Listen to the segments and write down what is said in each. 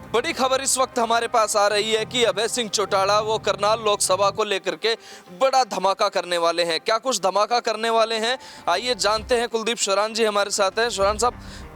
बड़ी खबर इस वक्त हमारे पास आ रही है कि अभय सिंह चौटाला वो करनाल लोकसभा को लेकर के बड़ा धमाका करने वाले हैं। क्या कुछ धमाका करने वाले हैं, आइए जानते हैं। कुलदीप शोरान जी हमारे साथ हैं। शोरान साहब,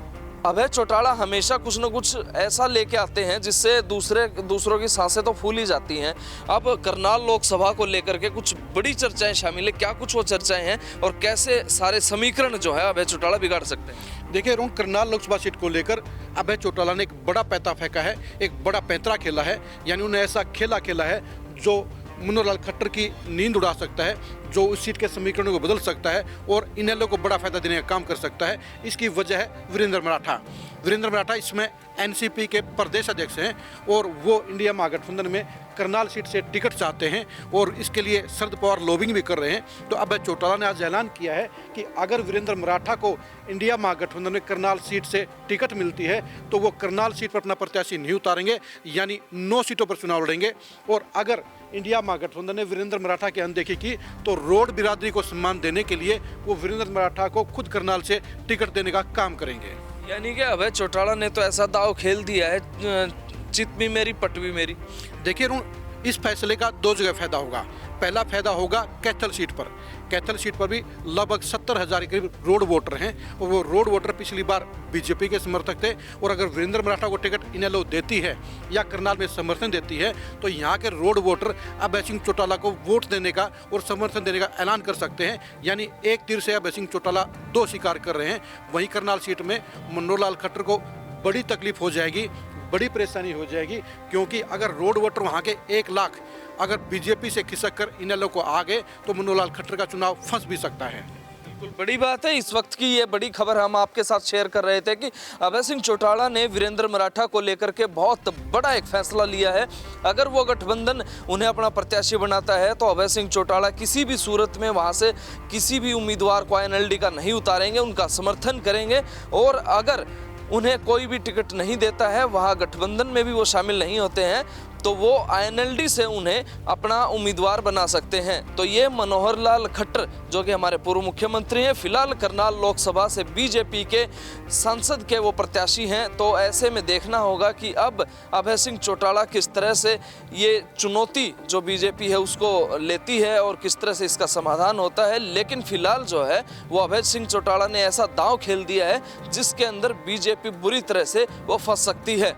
अभय चौटाला हमेशा कुछ न कुछ ऐसा लेके आते हैं जिससे दूसरों की सांसें तो फूल ही जाती हैं। अब करनाल लोकसभा को लेकर के कुछ बड़ी चर्चाएं शामिल है। क्या कुछ वो चर्चाएं हैं और कैसे सारे समीकरण जो है अभय चौटाला बिगाड़ सकते हैं? देखिए अरुण, करनाल लोकसभा सीट को लेकर अभय चौटाला ने एक बड़ा पैंतरा फेंका है, एक बड़ा पैंतरा खेला है। यानी उन्हें ऐसा खेला है जो मनोहर लाल खट्टर की नींद उड़ा सकता है, जो उस सीट के समीकरणों को बदल सकता है और इनेलो को बड़ा फायदा देने का काम कर सकता है। इसकी वजह है वीरेंद्र मराठा। वीरेंद्र मराठा इसमें एनसीपी के प्रदेश अध्यक्ष हैं और वो इंडिया महागठबंधन में करनाल सीट से टिकट चाहते हैं और इसके लिए शरद पवार लॉबिंग भी कर रहे हैं। तो अभय चौटाला ने आज ऐलान किया है कि अगर वीरेंद्र मराठा को इंडिया महागठबंधन में करनाल सीट से टिकट मिलती है तो वो करनाल सीट पर अपना प्रत्याशी नहीं उतारेंगे, यानी 9 सीटों पर चुनाव लड़ेंगे। और अगर इंडिया महागठबंधन ने वीरेंद्र मराठा की अनदेखी की तो रोड बिरादरी को सम्मान देने के लिए वो वीरेंद्र मराठा को खुद करनाल से टिकट देने का काम करेंगे। यानी कि अभय चौटाला ने तो ऐसा दाव खेल दिया है, चित भी मेरी पट भी मेरी। देखिए अरुण, इस फैसले का 2 जगह फायदा होगा। पहला फायदा होगा कैथल सीट पर। कैथल सीट पर भी लगभग 70,000 के करीब रोड वोटर हैं और वो रोड वोटर पिछली बार बीजेपी के समर्थक थे। और अगर वीरेंद्र मराठा को टिकट इनेलो देती है या करनाल में समर्थन देती है तो यहाँ के रोड वोटर अभय सिंह चौटाला को वोट देने का और समर्थन देने का ऐलान कर सकते हैं। यानी एक तीर से अभय सिंह चौटाला 2 शिकार कर रहे हैं। वहीं करनाल सीट में मनोहर लाल खट्टर को बड़ी तकलीफ हो जाएगी, बड़ी परेशानी हो जाएगी, क्योंकि अगर रोड वोटर वहाँ के 1 लाख अगर बीजेपी से खिसक कर इनेलो को आ गए तो मनोहर लाल खट्टर का चुनाव फंस भी सकता है। बिल्कुल बड़ी बात है। इस वक्त की ये बड़ी खबर हम आपके साथ शेयर कर रहे थे कि अभय सिंह चौटाला ने वीरेंद्र मराठा को लेकर के बहुत बड़ा एक फैसला लिया है। अगर वो गठबंधन उन्हें अपना प्रत्याशी बनाता है तो अभय सिंह चौटाला किसी भी सूरत में वहाँ से किसी भी उम्मीदवार को INLD का नहीं उतारेंगे, उनका समर्थन करेंगे। और अगर उन्हें कोई भी टिकट नहीं देता है, वहाँ गठबंधन में भी वो शामिल नहीं होते हैं, तो वो INLD से उन्हें अपना उम्मीदवार बना सकते हैं। तो ये मनोहर लाल खट्टर जो कि हमारे पूर्व मुख्यमंत्री हैं, फिलहाल करनाल लोकसभा से बीजेपी के सांसद के वो प्रत्याशी हैं। तो ऐसे में देखना होगा कि अब अभय सिंह चौटाला किस तरह से ये चुनौती जो बीजेपी है उसको लेती है और किस तरह से इसका समाधान होता है। लेकिन फिलहाल जो है वो अभय सिंह चौटाला ने ऐसा दांव खेल दिया है जिसके अंदर बीजेपी बुरी तरह से वो फंस सकती है।